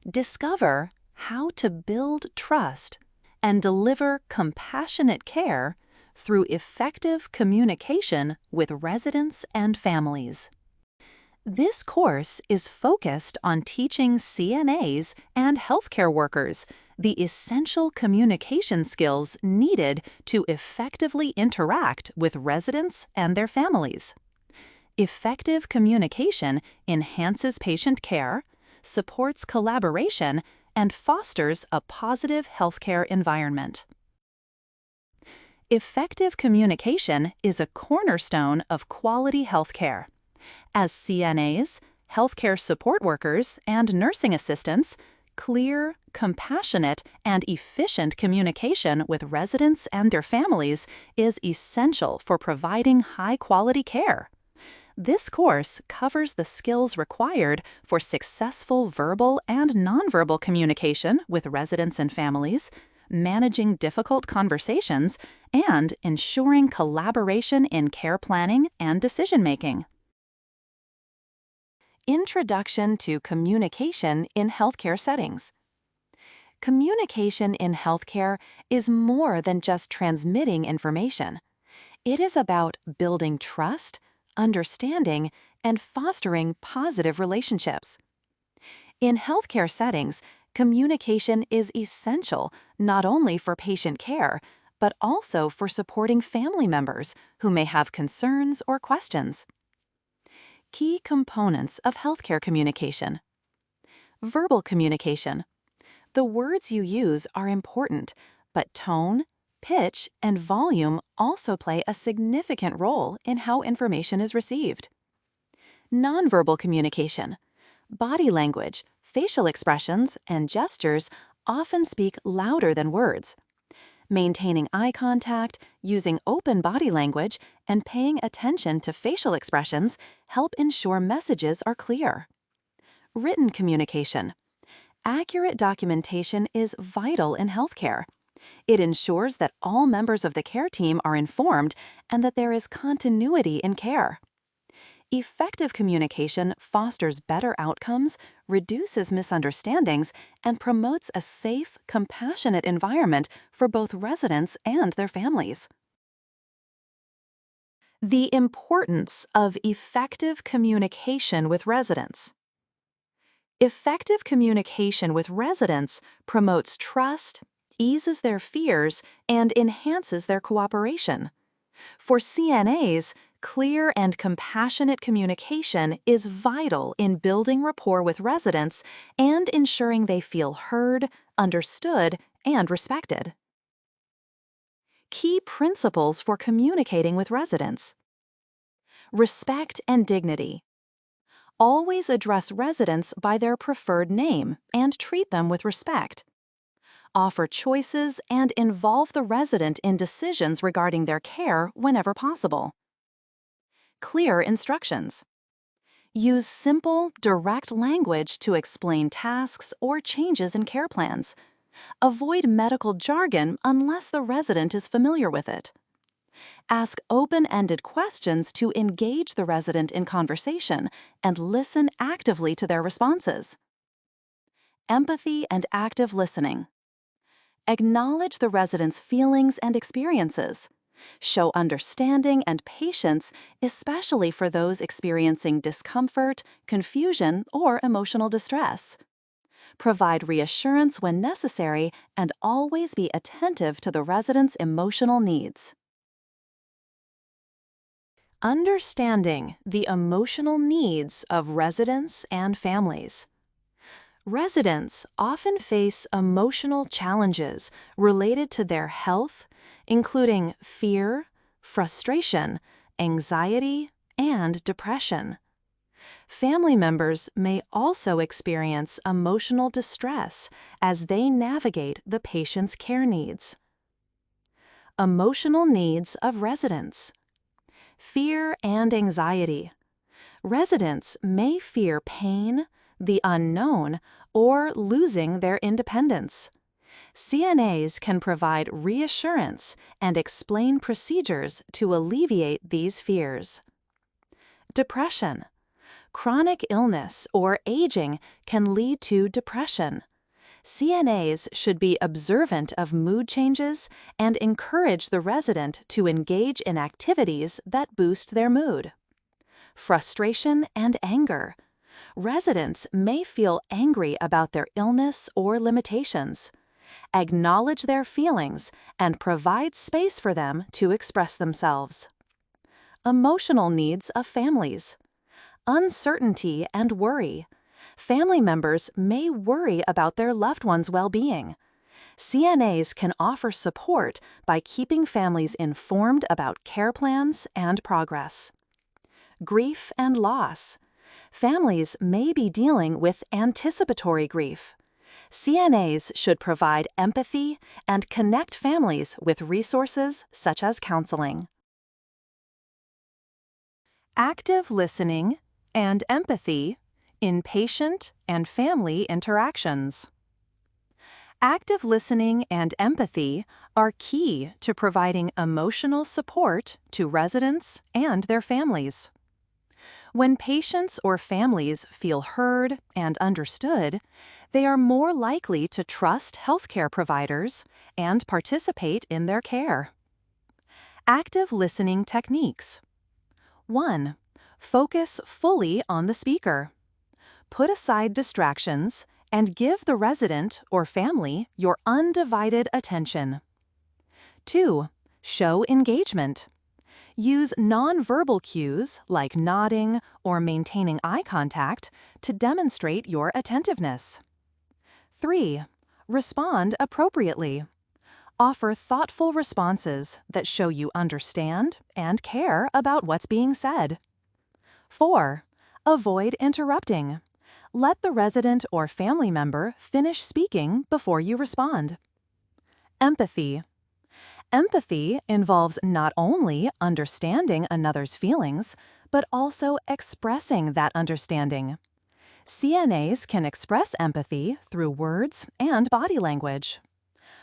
Discover how to build trust and deliver compassionate care through effective communication with residents and families. This course is focused on teaching CNAs and healthcare workers the essential communication skills needed to effectively interact with residents and their families. Effective communication enhances patient care, supports collaboration, and fosters a positive healthcare environment. Effective communication is a cornerstone of quality healthcare. As CNAs, healthcare support workers, and nursing assistants, clear, compassionate, and efficient communication with residents and their families is essential for providing high-quality care. This course covers the skills required for successful verbal and nonverbal communication with residents and families, managing difficult conversations, and ensuring collaboration in care planning and decision-making. Introduction to communication in healthcare settings. Communication in healthcare is more than just transmitting information. It is about building trust, understanding, and fostering positive relationships. In healthcare settings, communication is essential not only for patient care, but also for supporting family members who may have concerns or questions. Key components of healthcare communication. Verbal communication. The words you use are important, but tone, pitch, and volume also play a significant role in how information is received. Nonverbal communication. Body language, facial expressions, and gestures often speak louder than words. Maintaining eye contact, using open body language, and paying attention to facial expressions help ensure messages are clear. Written communication. Accurate documentation is vital in healthcare. It ensures that all members of the care team are informed and that there is continuity in care. Effective communication fosters better outcomes, reduces misunderstandings, and promotes a safe, compassionate environment for both residents and their families. The importance of effective communication with residents. Effective communication with residents promotes trust, eases their fears, and enhances their cooperation. For CNAs, clear and compassionate communication is vital in building rapport with residents and ensuring they feel heard, understood, and respected. Key principles for communicating with residents. Respect and dignity. Always address residents by their preferred name and treat them with respect. Offer choices and involve the resident in decisions regarding their care whenever possible. Clear instructions. Use simple, direct language to explain tasks or changes in care plans. Avoid medical jargon unless the resident is familiar with it. Ask open-ended questions to engage the resident in conversation and listen actively to their responses. Empathy and active listening. Acknowledge the resident's feelings and experiences. Show understanding and patience, especially for those experiencing discomfort, confusion, or emotional distress. Provide reassurance when necessary and always be attentive to the resident's emotional needs. Understanding the emotional needs of residents and families. Residents often face emotional challenges related to their health, including fear, frustration, anxiety, and depression. Family members may also experience emotional distress as they navigate the patient's care needs. Emotional needs of residents. Fear and anxiety. Residents may fear pain, the unknown, or losing their independence. CNAs can provide reassurance and explain procedures to alleviate these fears. Depression. Chronic illness or aging can lead to depression. CNAs should be observant of mood changes and encourage the resident to engage in activities that boost their mood. Frustration and anger. Residents may feel angry about their illness or limitations. Acknowledge their feelings and provide space for them to express themselves. Emotional needs of families. Uncertainty and worry. Family members may worry about their loved ones' well-being. CNAs can offer support by keeping families informed about care plans and progress. Grief and loss. Families may be dealing with anticipatory grief. CNAs should provide empathy and connect families with resources such as counseling. Active listening and empathy in patient and family interactions. Active listening and empathy are key to providing emotional support to residents and their families. When patients or families feel heard and understood, they are more likely to trust healthcare providers and participate in their care. Active listening techniques. 1. Focus fully on the speaker. Put aside distractions and give the resident or family your undivided attention. 2. Show engagement. Use nonverbal cues like nodding or maintaining eye contact to demonstrate your attentiveness. 3. Respond appropriately. Offer thoughtful responses that show you understand and care about what's being said. 4. Avoid interrupting. Let the resident or family member finish speaking before you respond. Empathy. Empathy involves not only understanding another's feelings, but also expressing that understanding. CNAs can express empathy through words and body language.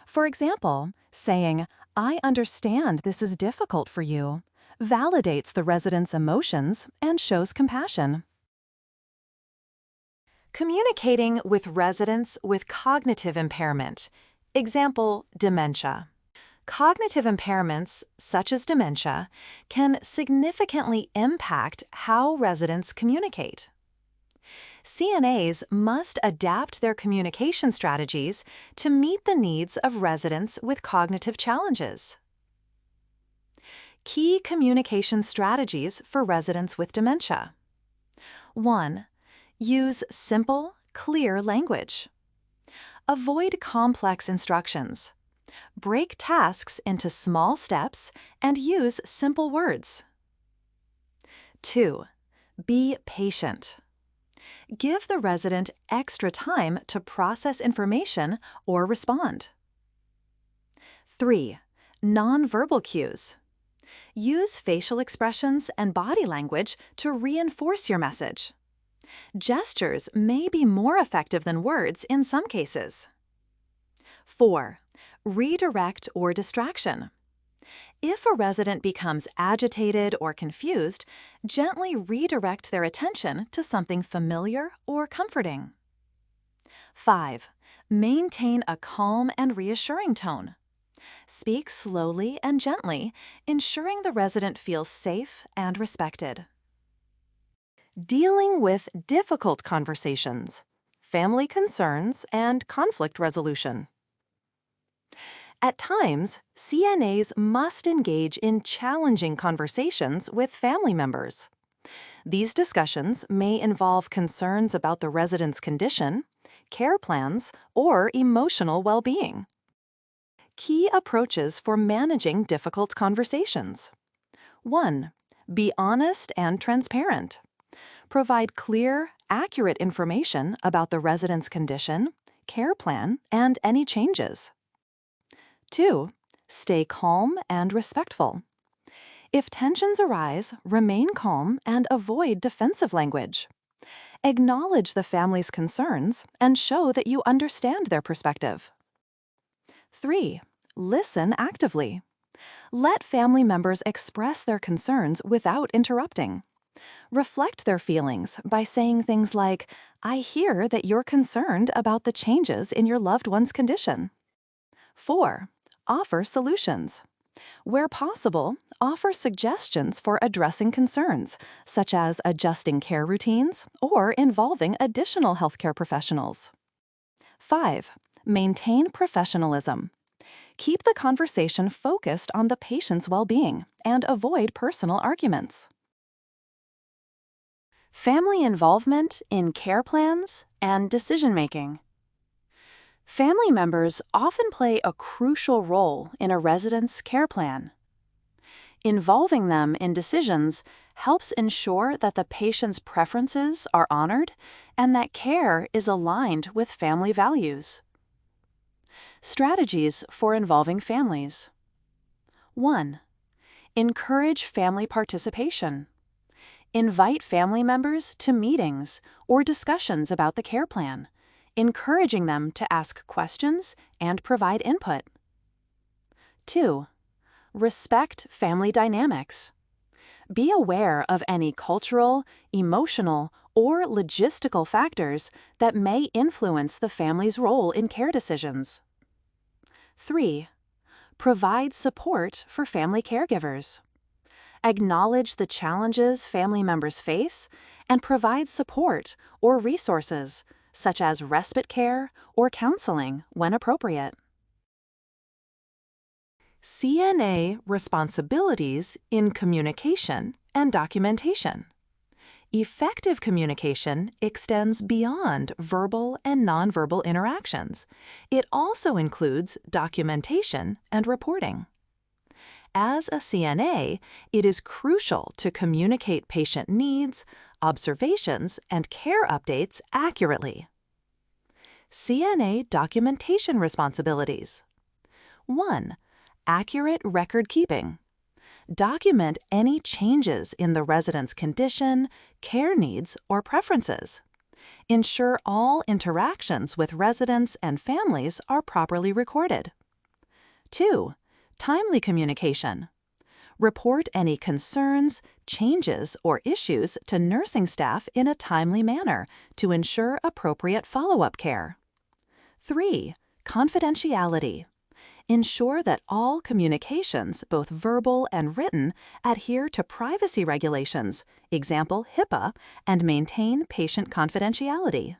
For example, saying, "I understand this is difficult for you," validates the resident's emotions and shows compassion. Communicating with residents with cognitive impairment. Example, dementia. Cognitive impairments, such as dementia, can significantly impact how residents communicate. CNAs must adapt their communication strategies to meet the needs of residents with cognitive challenges. Key communication strategies for residents with dementia. 1. Use simple, clear language. Avoid complex instructions. Break tasks into small steps and use simple words. 2. Be patient. Give the resident extra time to process information or respond. 3. Nonverbal cues. Use facial expressions and body language to reinforce your message. Gestures may be more effective than words in some cases. 4. Redirect or distraction. If a resident becomes agitated or confused, gently redirect their attention to something familiar or comforting. 5. Maintain a calm and reassuring tone. Speak slowly and gently, ensuring the resident feels safe and respected. Dealing with difficult conversations, family concerns, and conflict resolution. At times, CNAs must engage in challenging conversations with family members. These discussions may involve concerns about the resident's condition, care plans, or emotional well-being. Key approaches for managing difficult conversations. 1. Be honest and transparent. Provide clear, accurate information about the resident's condition, care plan, and any changes. 2. Stay calm and respectful. If tensions arise, remain calm and avoid defensive language. Acknowledge the family's concerns and show that you understand their perspective. 3. Listen actively. Let family members express their concerns without interrupting. Reflect their feelings by saying things like, "I hear that you're concerned about the changes in your loved one's condition." 4. Offer solutions. Where possible, offer suggestions for addressing concerns, such as adjusting care routines or involving additional healthcare professionals. 5. Maintain professionalism. Keep the conversation focused on the patient's well-being and avoid personal arguments. Family involvement in care plans and decision-making. Family members often play a crucial role in a resident's care plan. Involving them in decisions helps ensure that the patient's preferences are honored and that care is aligned with family values. Strategies for involving families. 1. Encourage family participation. Invite family members to meetings or discussions about the care plan, encouraging them to ask questions and provide input. 2. Respect family dynamics. Be aware of any cultural, emotional, or logistical factors that may influence the family's role in care decisions. 3. Provide support for family caregivers. Acknowledge the challenges family members face and provide support or resources, such as respite care or counseling when appropriate. CNA responsibilities in communication and documentation. Effective communication extends beyond verbal and nonverbal interactions. It also includes documentation and reporting. As a CNA, it is crucial to communicate patient needs, observations, and care updates accurately. CNA documentation responsibilities. 1. Accurate record keeping. Document any changes in the resident's condition, care needs, or preferences. Ensure all interactions with residents and families are properly recorded. 2. Timely communication. Report any concerns, changes, or issues to nursing staff in a timely manner to ensure appropriate follow-up care. 3. Confidentiality. Ensure that all communications, both verbal and written, adhere to privacy regulations, example HIPAA, and maintain patient confidentiality.